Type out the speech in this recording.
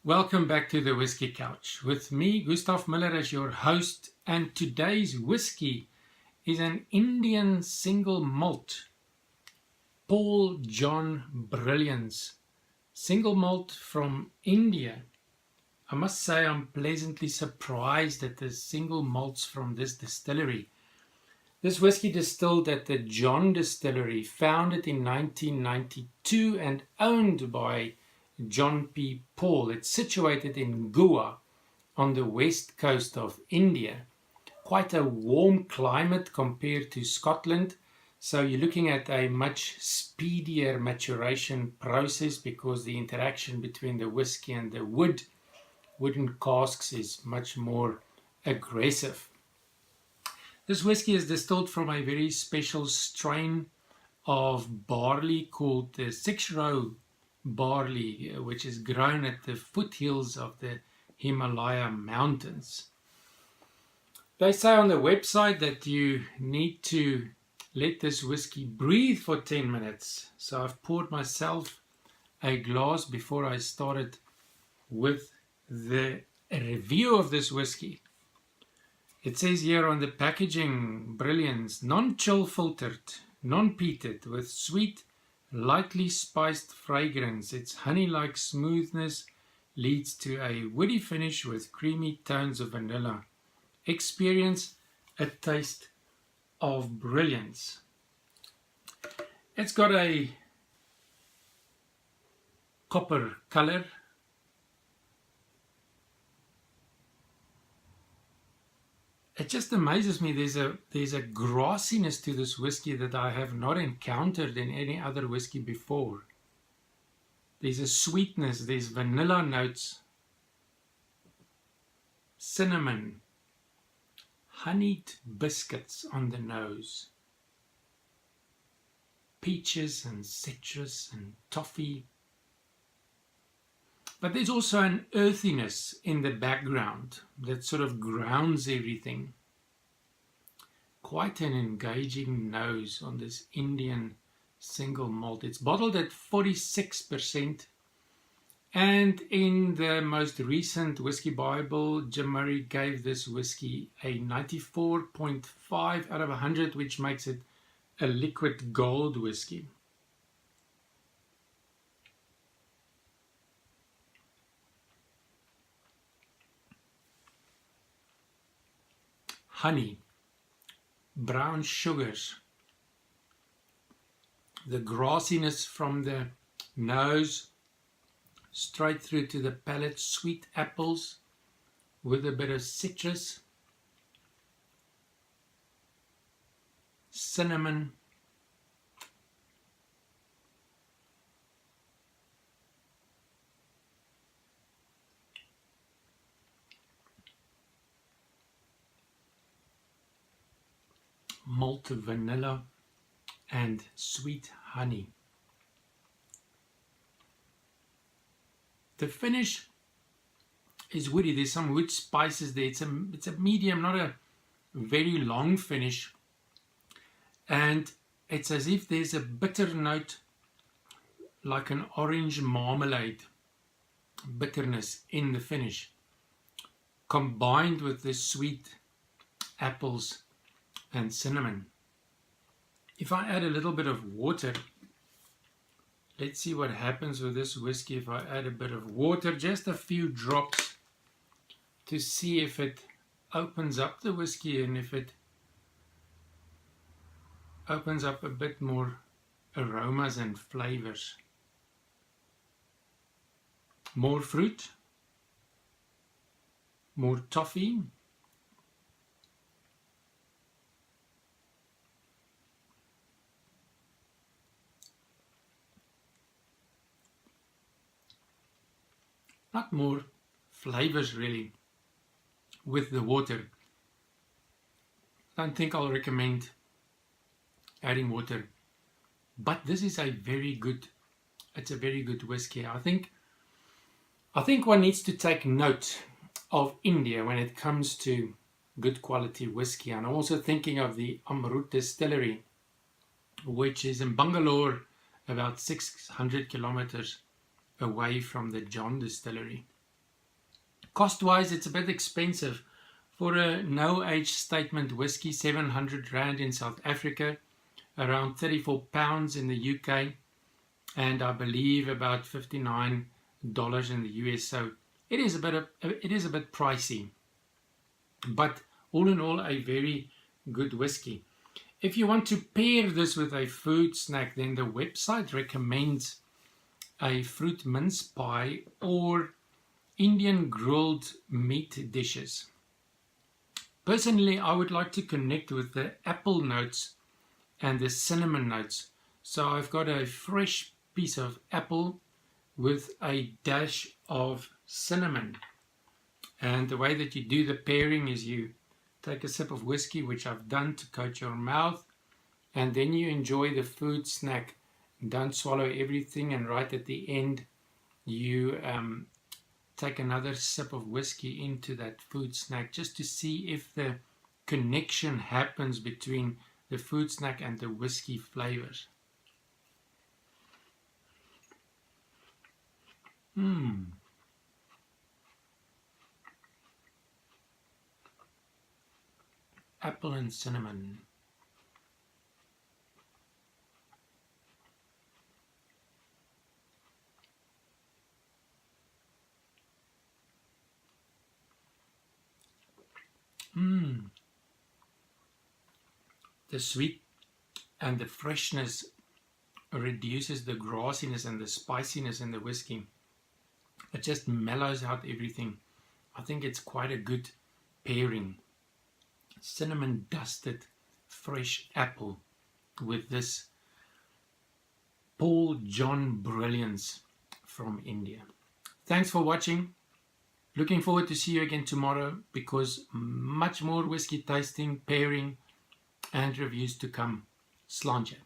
Welcome back to the Whisky Couch with me, GUSTAV MULLER, as your host, and today's whiskey is an Indian single malt, Paul John Brilliance, single malt from India. I must say I'm pleasantly surprised at the single malts from this distillery. This whiskey distilled at the John Distillery, founded in 1992 and owned by John P. Paul. It's situated in Goa on the west coast of India. Quite a warm climate compared to Scotland, so you're looking at a much speedier maturation process because the interaction between the whiskey and the wooden casks is much more aggressive. This whiskey is distilled from a very special strain of barley called the 6-row barley, which is grown at the foothills of the Himalaya mountains. They say on the website that you need to let this whiskey breathe for 10 minutes. So I've poured myself a glass before I started with the review of this whiskey. It says here on the packaging, Brilliance, non-chill filtered, non-peated, with sweet, lightly spiced fragrance. Its honey-like smoothness leads to a woody finish with creamy tones of vanilla. Experience a taste of brilliance. It's got a copper color. It just amazes me. There's a grassiness to this whiskey that I have not encountered in any other whiskey before. There's a sweetness, there's vanilla notes, cinnamon, honeyed biscuits on the nose, peaches and citrus and toffee. But there's also an earthiness in the background that sort of grounds everything. Quite an engaging nose on this Indian single malt. It's bottled at 46%. And in the most recent Whisky Bible, Jim Murray gave this whiskey a 94.5 out of 100, which makes it a liquid gold whiskey. Honey, brown sugars, the grassiness from the nose straight through to the palate, sweet apples with a bit of citrus, cinnamon, malt, vanilla, and sweet honey. The finish is woody. There's some wood spices there. It's a medium, not a very long finish. And it's as if there's a bitter note, like an orange marmalade bitterness in the finish, combined with the sweet apples and cinnamon. If I add a little bit of water, let's see what happens with this whiskey if I add a bit of water, just a few drops, to see if it opens up the whiskey and if it opens up a bit more aromas and flavors. More fruit, more toffee, not more flavors really with the water. I don't think I'll recommend adding water, but this is a very good whiskey. I think one needs to take note of India when it comes to good quality whiskey. And I'm also thinking of the Amrut Distillery, which is in Bangalore, about 600 kilometers away from the John Distillery. Cost-wise, it's a bit expensive. For a no-age statement whiskey, 700 Rand in South Africa, around 34 pounds in the UK, and I believe about $59 in the US. So it is a bit pricey, but all in all, a very good whiskey. If you want to pair this with a food snack, then the website recommends a fruit mince pie or Indian grilled meat dishes. Personally, I would like to connect with the apple notes and the cinnamon notes. So I've got a fresh piece of apple with a dash of cinnamon. And the way that you do the pairing is you take a sip of whiskey, which I've done to coat your mouth, and then you enjoy the food snack. Don't swallow everything, and right at the end you take another sip of whiskey into that food snack, just to see if the connection happens between the food snack and the whiskey flavors. Apple and cinnamon. The sweet and the freshness reduces the grassiness and the spiciness in the whiskey. It just mellows out everything. I think it's quite a good pairing. Cinnamon dusted fresh apple with this Paul John Brilliance from India. Thanks for watching. Looking forward to see you again tomorrow, because much more whiskey tasting, pairing and reviews to come. Slàinte.